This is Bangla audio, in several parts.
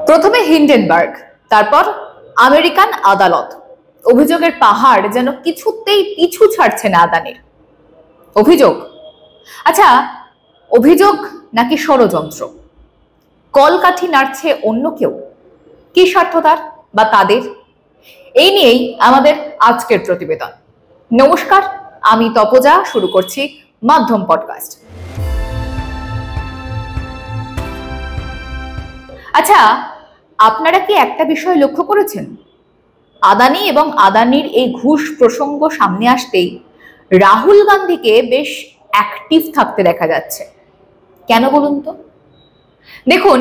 প্রথমে হিন্ডেনবার্গ, তারপর আমেরিকান আদালত। অভিযোগের পাহাড় যেন কিছুতেই পিছু ছাড়ছে না আদানির। অভিযোগ, আচ্ছা অভিযোগ নাকি ষড়যন্ত্র? কলকাঠি নাড়ছে অন্য কেউ? কি স্বার্থ তার বা তাদের? এই নিয়েই আমাদের আজকের প্রতিবেদন। নমস্কার, আমি তপজা, শুরু করছি মাধ্যম পডকাস্ট। আচ্ছা, আপনারা কি একটা বিষয় লক্ষ্য করেছেন? আদানি এবং আদানির এই ঘুষ প্রসঙ্গ সামনে আসতেই রাহুল গান্ধীকে বেশ অ্যাক্টিভ থাকতে দেখা যাচ্ছে। কেন বলুন তো? দেখুন,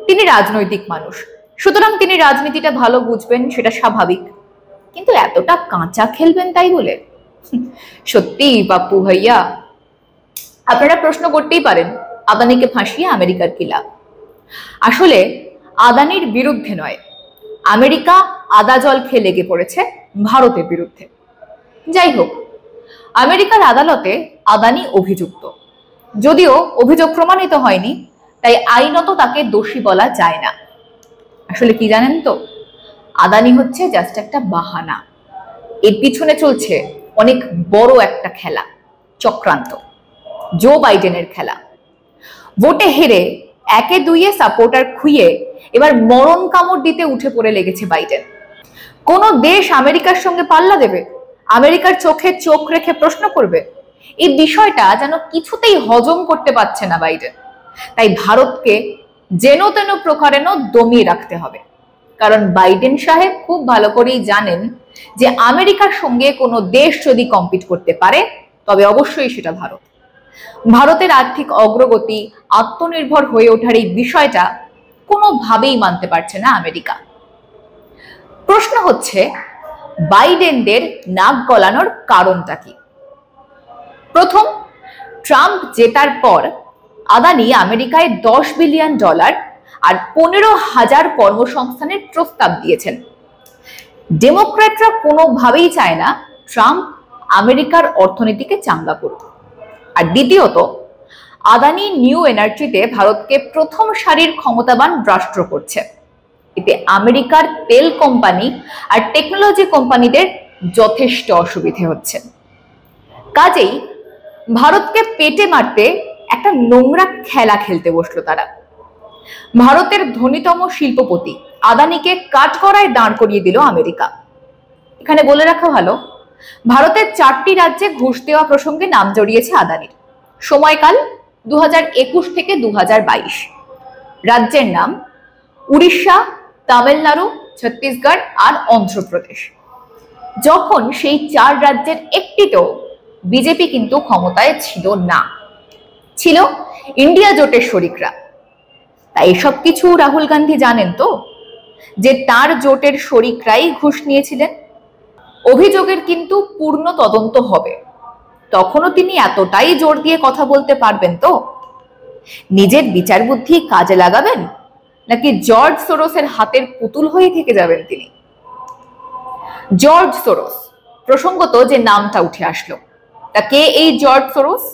তিনি রাজনৈতিক মানুষ, সুতরাং তিনি রাজনীতিটা ভালো বুঝবেন, সেটা স্বাভাবিক। কিন্তু এতটা কাঁচা খেলবেন তাই বলে? সত্যি বাপু ভাইয়া, আপনারা প্রশ্ন করতেই পারেন, আদানিকে ফাঁসিয়ে আমেরিকার কি লাভ? আসলে আদানির বিরুদ্ধে নয়, আমেরিকা আদা জল খেয়ে লেগে পড়েছে ভারতের বিরুদ্ধে। যাই হোক, আমেরিকার আদালতে আদানি অভিযুক্ত, যদিও অভিযোগ প্রমাণিত হয়নি, তাই আইনত তাকে দোষী বলা যায় না। আসলে কি জানেন তো, আদানি হচ্ছে জাস্ট একটা বাহানা। এর পিছনে চলছে অনেক বড় একটা খেলা, চক্রান্ত, জো বাইডেনের খেলা। ভোটে হেরে একে দুইয়ে সাপোর্টার খুইয়ে এবার মরণ কামড় দিতে উঠে পড়ে লেগেছে বাইডেন। কোন দেশ আমেরিকার সঙ্গে পাল্লা দেবে? আমেরিকার চোখে চোখ রেখে প্রশ্ন করবে? এই বিষয়টা যেন কিছুতেই হজম করতে পারছে না বাইডেন। তাই ভারতকে যেন তেন প্রকারেণ দমিয়ে রাখতে হবে। কারণ বাইডেন সাহেব খুব ভালো করেই জানেন যে আমেরিকার সঙ্গে কোনো দেশ যদি কম্পিট করতে পারে তবে অবশ্যই সেটা ভারত। ভারতের আর্থিক অগ্রগতি, আত্মনির্ভর হয়ে ওঠার এই বিষয়টা কোনোভাবেই মানতে পারছে না আমেরিকা। প্রশ্ন হচ্ছে, বাইডেনদের নাক গলানোর কারণটা কি? প্রথম, ট্রাম্প জেতার পর আদানি আমেরিকায় $10 বিলিয়ন আর 15,000 কর্মসংস্থানের প্রস্তাব দিয়েছেন। ডেমোক্র্যাটরা কোনোভাবেই চায় না ট্রাম্প আমেরিকার অর্থনীতিকে চাঙ্গা করুক। আর দ্বিতীয়ত, আদানি নিউ এনার্জিতে ভারতকে প্রথম সারির ক্ষমতাবান রাষ্ট্র করছে। এতে আমেরিকার তেল কোম্পানি আর টেকনোলজি কোম্পানিদের যথেষ্ট অসুবিধে হচ্ছে। কাজেই ভারতকে পেটে মারতে একটা নোংরা খেলা খেলতে বসলো তারা। ভারতের ধনীতম শিল্পপতি আদানিকে কাঠগড়ায় দাঁড় করিয়ে দিল আমেরিকা। এখানে বলে রাখা ভালো, ভারতের 4টি রাজ্যে ঘুষ দেওয়া প্রসঙ্গে নাম জড়িয়েছে আদানির। সময়কাল 2021 থেকে 2022। রাজ্যের নাম উড়িষ্যা, তামিলনাড়ু, ছত্তিশগড় আর অন্ধ্রপ্রদেশ। যখন সেই 4 রাজ্যের একটিতেও বিজেপি কিন্তু ক্ষমতায় ছিল না, ছিল ইন্ডিয়া জোটের শরিকরা। তাই এসব কিছু রাহুল গান্ধী জানেন তো, যে তার জোটের শরিকরাই ঘুষ নিয়েছিলেন। অভিযোগের কিন্তু পূর্ণ তদন্ত হবে, তখনও তিনি এতটাই জোর দিয়ে কথা বলতে পারবেন তো? নিজের বিচার বুদ্ধি কাজে লাগাবেন, নাকি জর্জ সোরসের হাতের পুতুল হয়ে থেকে যাবেন তিনি? জর্জ সোরস প্রসঙ্গত যে নামটা উঠে আসলো, তা কে এই জর্জ সোরস?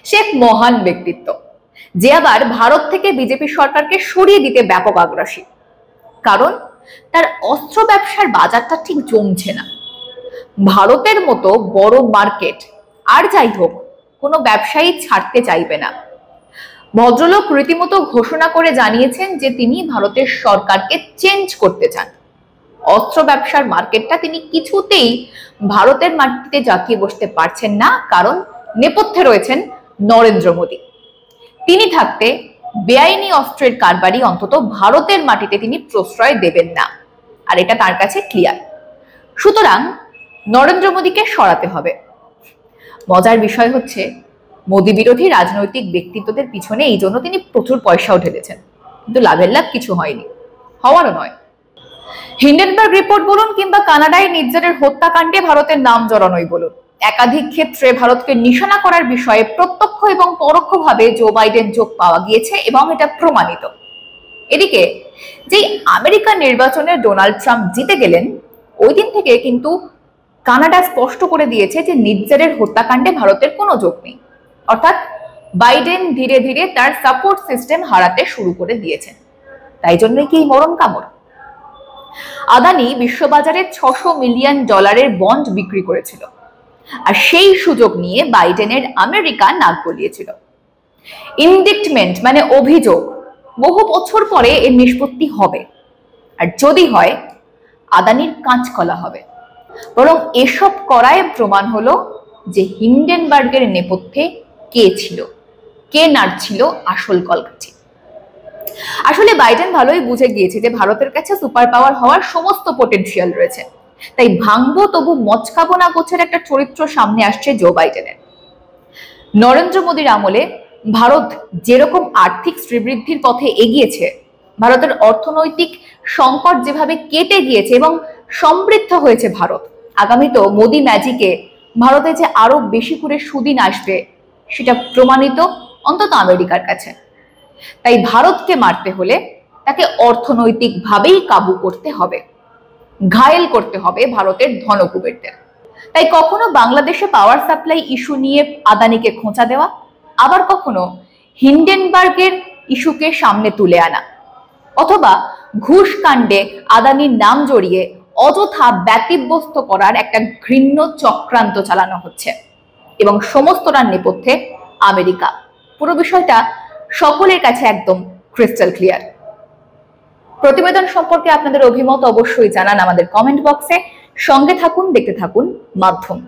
সে এক মহান ব্যক্তিত্ব, যে আবার ভারত থেকে বিজেপি সরকারকে সরিয়ে দিতে ব্যাপক আগ্রাসী। কারণ তার অস্ত্র ব্যবসার বাজারটা ঠিক জমছে না। ভারতের মতো বড় মার্কেট আর যাই হোক কোনো ব্যবসায়ী ছাড়তে চাইবে না। ভদ্রলোক রীতিমতো ঘোষণা করে জানিয়েছেন যে তিনি ভারতের সরকারকে চেঞ্জ করতে চান। অস্ত্র ব্যবসার মার্কেটটা তিনি কিছুতেই ভারতের মাটিতে জাকিয়ে বসতে পারছেন না, কারণ নেপথ্যে রয়েছেন নরেন্দ্র মোদী। তিনি থাকতে বেআইনি অস্ত্রের কারবারি অন্তত ভারতের মাটিতে তিনি প্রশ্রয় দেবেন না, আর এটা তার কাছে ক্লিয়ার। সুতরাং নরেন্দ্র মোদীকে সরাতে হবে। মজার বিষয় হচ্ছে, মোদী বিরোধী রাজনৈতিক ব্যক্তিত্বদের পিছনে এই জন্য তিনি প্রচুর পয়সাও ঢেলেছেন, কিন্তু লাভের লাভ কিছু হয়নি, হওয়ারও নয়। হিন্ডেনবার্গ রিপোর্ট বলুন কিংবা কানাডায় নির্যাতনের হত্যাকাণ্ডে ভারতের নাম জড়ানোই বলুন, একাধিক ক্ষেত্রে ভারতকে নিশানা করার বিষয়ে প্রত্যক্ষ এবং পরোক্ষভাবে জো বাইডেন যোগ পাওয়া গিয়েছে এবং এটা প্রমাণিত। এদিকে যেই আমেরিকার নির্বাচনে ডোনাল্ড ট্রাম্প জিতে গেলেন, ওই দিন থেকে কিন্তু কানাডা স্পষ্ট করে দিয়েছে যে নির্যাতনের হত্যাকাণ্ডে ভারতের কোনো যোগ নেই। অর্থাৎ বাইডেন ধীরে ধীরে তার সাপোর্ট সিস্টেম হারাতে শুরু করে দিয়েছেন। তাই জন্যই কি এই মরণ কামড়? আদানি বিশ্ববাজারে $600 মিলিয়ন বন্ড বিক্রি করেছিল, আর সেই সুযোগ নিয়ে বাইডেনের আমেরিকা নাক গলিয়েছিল। ইনডিক্টমেন্ট মানে অভিযোগ, বহু বছর পরে এর নিষ্পত্তি হবে, আর যদি হয় আদানির কাঁচকলা হবে। বরং এসব করায় প্রমাণ হলো যে হিন্ডেনবার্গের নেপথ্যে কে ছিল, কে নাড়ছিল আসল কলকাঠি। আসলে বাইডেন ভালোই বুঝে গিয়েছে যে ভারতের কাছে সুপার পাওয়ার হওয়ার সমস্ত পোটেনশিয়াল রয়েছে, তাই ভাঙবো তবু মচকাবো না গোছের একটা চরিত্র সামনে আসছে জো বাইডেনের। নরেন্দ্র মোদীর আমলে ভারত যেরকম আর্থিক শ্রীবৃদ্ধির পথে এগিয়েছে, ভারতের অর্থনৈতিক সংকট যেভাবে কেটে গিয়েছে এবং সমৃদ্ধ হয়েছে ভারত, আগামী তো মোদী ম্যাজিকে ভারতে যে আরো বেশি করে সুদিন আসবে সেটা প্রমাণিত অন্তত আমেরিকার কাছে। তাই ভারতকে মারতে হলে তাকে অর্থনৈতিকভাবেই কাবু করতে হবে, ঘায়েল করতে হবে ভারতের ধনকুবেরদের। তাই কখনো বাংলাদেশে পাওয়ার সাপ্লাই ইস্যু নিয়ে আদানিকে খোঁচা দেওয়া, আবার কখনো হিন্ডেনবার্গের ইস্যুকে সামনে তুলে আনা, অথবা ঘুষ কাণ্ডে আদানির নাম জড়িয়ে অযথা ব্যতিব্যস্ত করার একটা ঘৃণ্য চক্রান্ত চালানো হচ্ছে, এবং সমস্তটার নেপথ্যে আমেরিকা। পুরো বিষয়টা সকলের কাছে একদম ক্রিস্টাল ক্লিয়ার। প্রতিবেদন সম্পর্কে আপনাদের অভিমত অবশ্যই জানান আমাদের কমেন্ট বক্সে। সঙ্গে থাকুন, দেখতে থাকুন মাধ্যম।